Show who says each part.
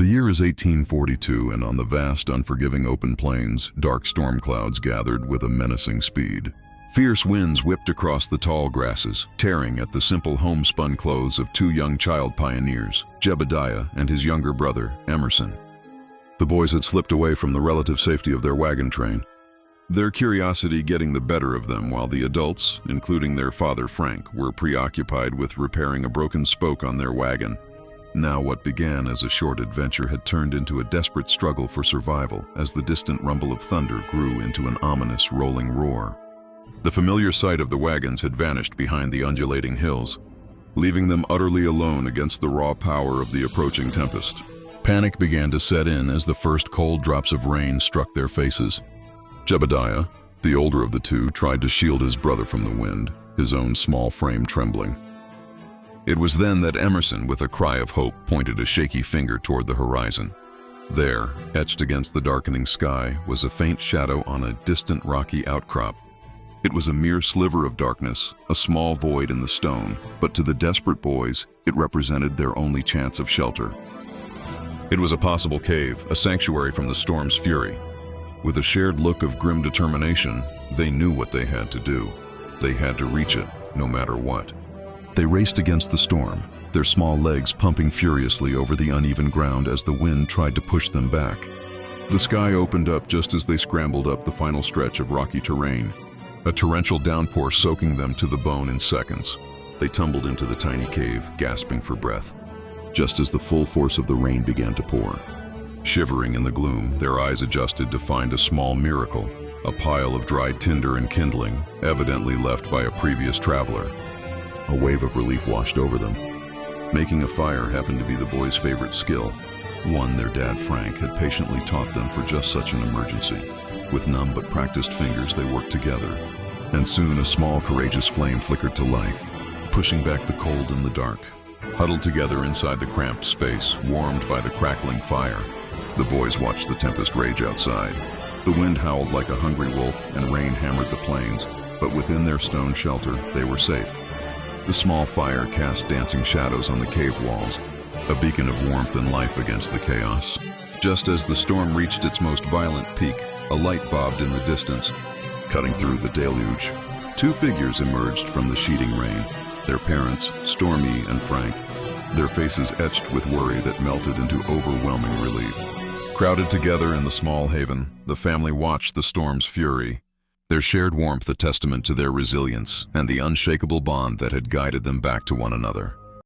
Speaker 1: The year is 1842, and on the vast, unforgiving open plains, dark storm clouds gathered with a menacing speed. Fierce winds whipped across the tall grasses, tearing at the simple homespun clothes of two young child pioneers, Jebediah and his younger brother, Emerson. The boys had slipped away from the relative safety of their wagon train, their curiosity getting the better of them while the adults, including their father Frank, were preoccupied with repairing a broken spoke on their wagon. Now what began as a short adventure had turned into a desperate struggle for survival as the distant rumble of thunder grew into an ominous rolling roar. The familiar sight of the wagons had vanished behind the undulating hills, leaving them utterly alone against the raw power of the approaching tempest. Panic began to set in as the first cold drops of rain struck their faces. Jebediah, the older of the two, tried to shield his brother from the wind, his own small frame trembling. It was then that Emerson, with a cry of hope, pointed a shaky finger toward the horizon. There, etched against the darkening sky, was a faint shadow on a distant rocky outcrop. It was a mere sliver of darkness, a small void in the stone, but to the desperate boys, it represented their only chance of shelter. It was a possible cave, a sanctuary from the storm's fury. With a shared look of grim determination, they knew what they had to do. They had to reach it, no matter what. They raced against the storm, their small legs pumping furiously over the uneven ground as the wind tried to push them back. The sky opened up just as they scrambled up the final stretch of rocky terrain, a torrential downpour soaking them to the bone in seconds. They tumbled into the tiny cave, gasping for breath, just as the full force of the rain began to pour. Shivering in the gloom, their eyes adjusted to find a small miracle, a pile of dried tinder and kindling, evidently left by a previous traveler. A wave of relief washed over them. Making a fire happened to be the boys' favorite skill, one their dad Frank had patiently taught them for just such an emergency. With numb but practiced fingers, they worked together, and soon a small, courageous flame flickered to life, pushing back the cold and the dark. Huddled together inside the cramped space, warmed by the crackling fire, the boys watched the tempest rage outside. The wind howled like a hungry wolf, and rain hammered the plains, but within their stone shelter, they were safe. The small fire cast dancing shadows on the cave walls, a beacon of warmth and life against the chaos. Just as the storm reached its most violent peak, a light bobbed in the distance, cutting through the deluge. Two figures emerged from the sheeting rain, their parents, Stormy and Frank, their faces etched with worry that melted into overwhelming relief. Crowded together in the small haven, the family watched the storm's fury, their shared warmth a testament to their resilience and the unshakable bond that had guided them back to one another.